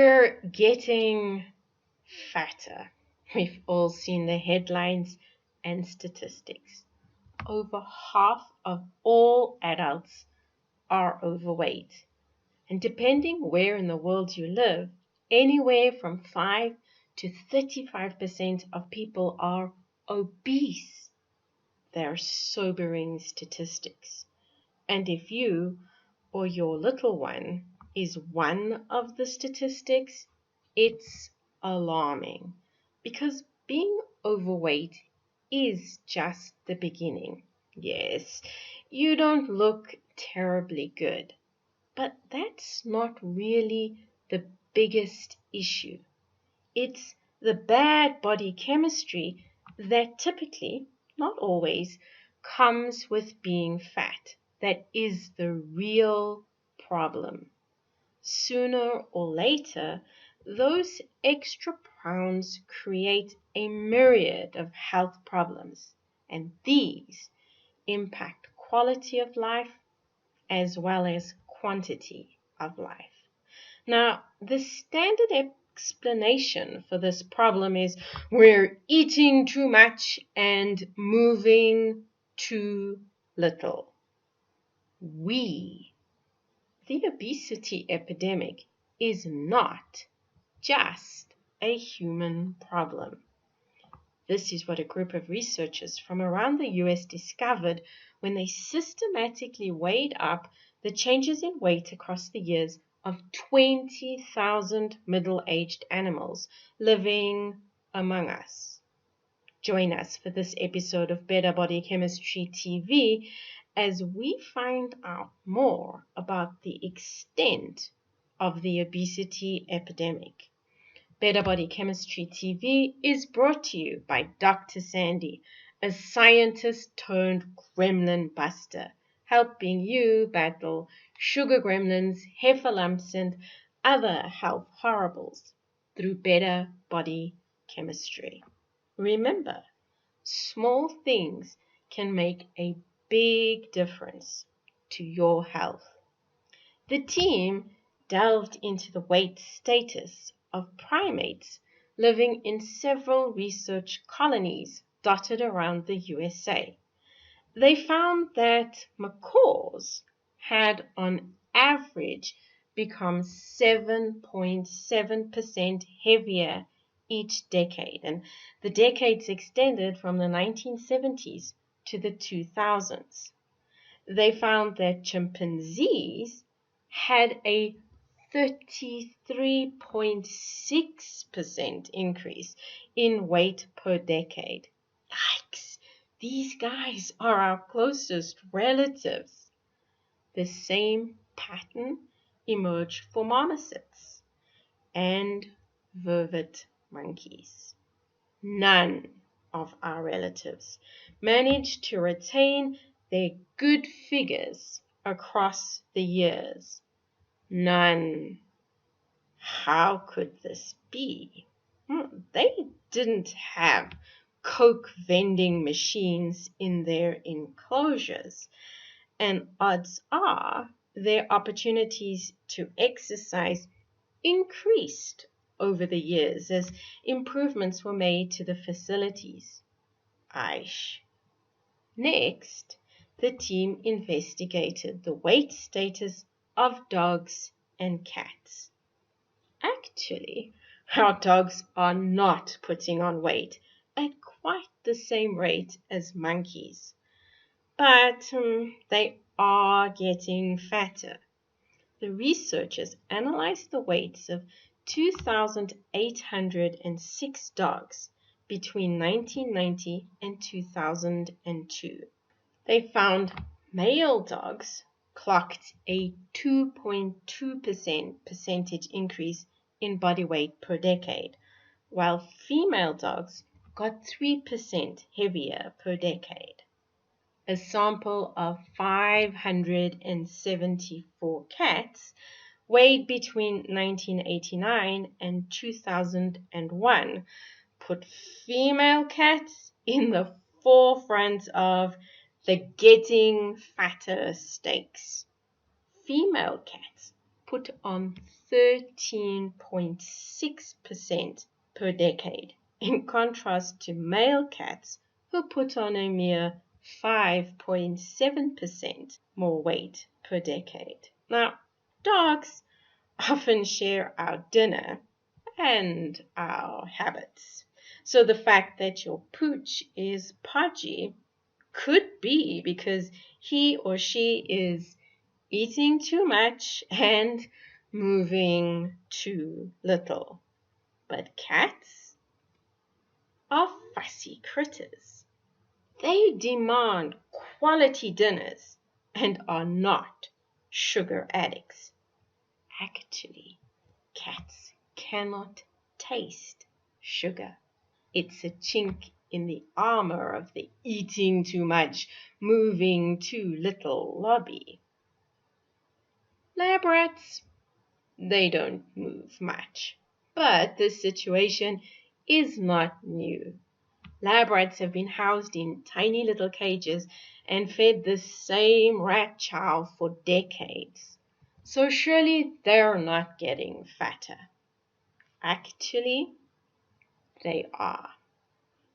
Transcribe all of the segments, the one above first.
We're getting fatter. We've all seen the headlines and statistics. Over half of all adults are overweight. And depending where in the world you live, anywhere from 5 to 35% of people are obese. They're sobering statistics. And if you or your little one is one of the statistics, it's alarming, because being overweight is just the beginning. Yes, you don't look terribly good, but that's not really the biggest issue. It's the bad body chemistry that typically, not always, comes with being fat that is the real problem. Sooner or later, those extra pounds create a myriad of health problems, and these impact quality of life as well as quantity of life. Now, the standard explanation for this problem is we're eating too much and moving too little. The obesity epidemic is not just a human problem. This is what a group of researchers from around the US discovered when they systematically weighed up the changes in weight across the years of 20,000 middle-aged animals living among us. Join us for this episode of Better Body Chemistry TV as we find out more about the extent of the obesity epidemic. Better Body Chemistry TV is brought to you by Dr. Sandy, a scientist turned gremlin buster, helping you battle sugar gremlins, heifer lumps, and other health horribles through better body chemistry. Remember, small things can make a big difference to your health. The team delved into the weight status of primates living in several research colonies dotted around the USA. They found that macaques had on average become 7.7% heavier each decade, and the decades extended from the 1970s to the 2000s. They found that chimpanzees had a 33.6% increase in weight per decade. Yikes! These guys are our closest relatives. The same pattern emerged for marmosets and vervet monkeys. None of our relatives managed to retain their good figures across the years. None. How could this be? They didn't have Coke vending machines in their enclosures, and odds are their opportunities to exercise increased over the years as improvements were made to the facilities. Aish. Next, the team investigated the weight status of dogs and cats. Actually, our dogs are not putting on weight at quite the same rate as monkeys, but they are getting fatter. The researchers analyzed the weights of 2,806 dogs between 1990 and 2002. They found male dogs clocked a 2.2% percentage increase in body weight per decade, while female dogs got 3% heavier per decade. A sample of 574 cats weighed between 1989 and 2001 put female cats in the forefront of the getting fatter stakes. Female cats put on 13.6% per decade, in contrast to male cats who put on a mere 5.7% more weight per decade. Now, dogs often share our dinner and our habits. So the fact that your pooch is podgy could be because he or she is eating too much and moving too little. But cats are fussy critters. They demand quality dinners and are not sugar addicts. Actually, cats cannot taste sugar. It's a chink in the armor of the eating too much, moving too little lobby. Lab rats, they don't move much. But this situation is not new. Lab rats have been housed in tiny little cages and fed the same rat chow for decades. So surely they're not getting fatter. Actually, they are.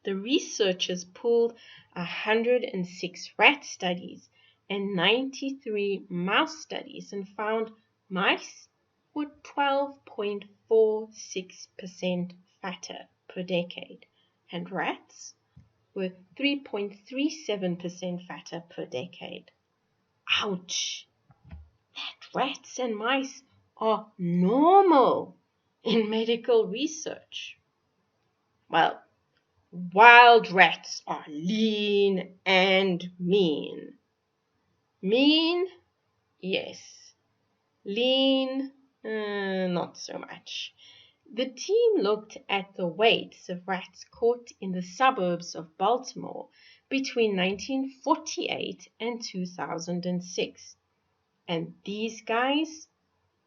The researchers pulled 106 rat studies and 93 mouse studies and found mice were 12.46% fatter per decade, and rats were 3.37% fatter per decade. Ouch! That rats and mice are normal in medical research. Well, wild rats are lean and mean. Mean? Yes. Lean? Not so much. The team looked at the weights of rats caught in the suburbs of Baltimore between 1948 and 2006. And these guys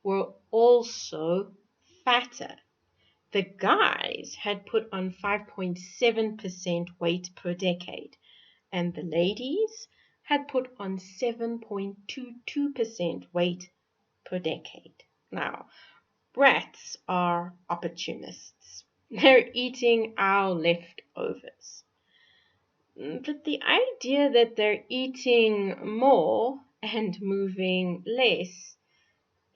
were also fatter. The guys had put on 5.7% weight per decade, and the ladies had put on 7.22% weight per decade. Now, rats are opportunists. They're eating our leftovers. But the idea that they're eating more and moving less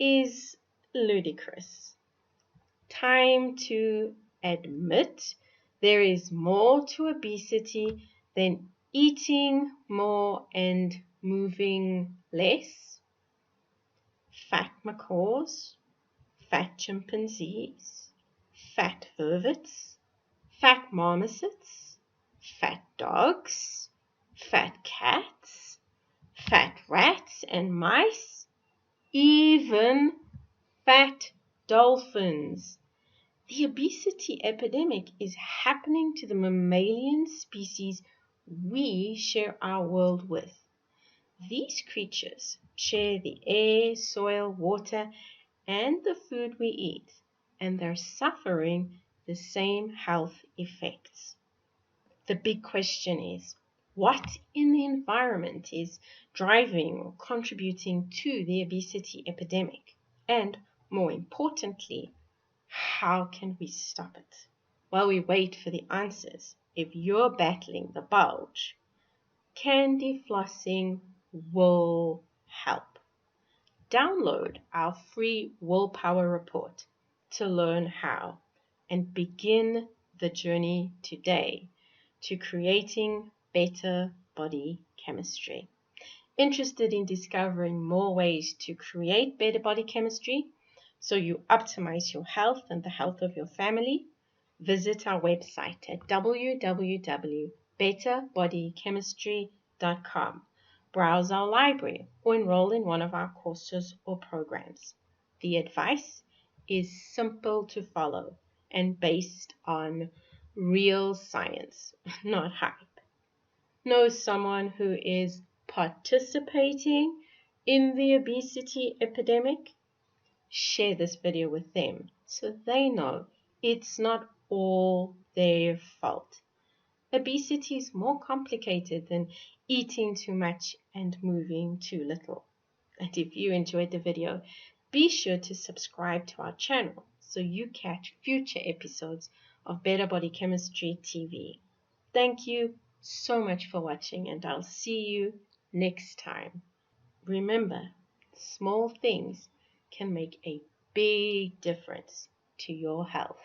is ludicrous. Time to admit there is more to obesity than eating more and moving less. Fat macaques, fat chimpanzees, fat vervets, fat marmosets, fat dogs, fat cats, fat rats and mice, even fat dolphins. The obesity epidemic is happening to the mammalian species we share our world with. These creatures share the air, soil, water, and the food we eat, and they're suffering the same health effects. The big question is, what in the environment is driving or contributing to the obesity epidemic? And more importantly, how can we stop it? While we wait for the answers, if you're battling the bulge, candy flossing will help. Download our free willpower report to learn how and begin the journey today to creating better body chemistry. Interested in discovering more ways to create better body chemistry so you optimize your health and the health of your family? Visit our website at www.betterbodychemistry.com. Browse our library or enroll in one of our courses or programs. The advice is simple to follow and based on real science, not hype. Know someone who is participating in the obesity epidemic? Share this video with them so they know it's not all their fault. Obesity is more complicated than eating too much and moving too little. And if you enjoyed the video, Be sure to subscribe to our channel so you catch future episodes of Better Body Chemistry TV. Thank you so much for watching, and I'll see you next time. Remember, small things can make a big difference to your health.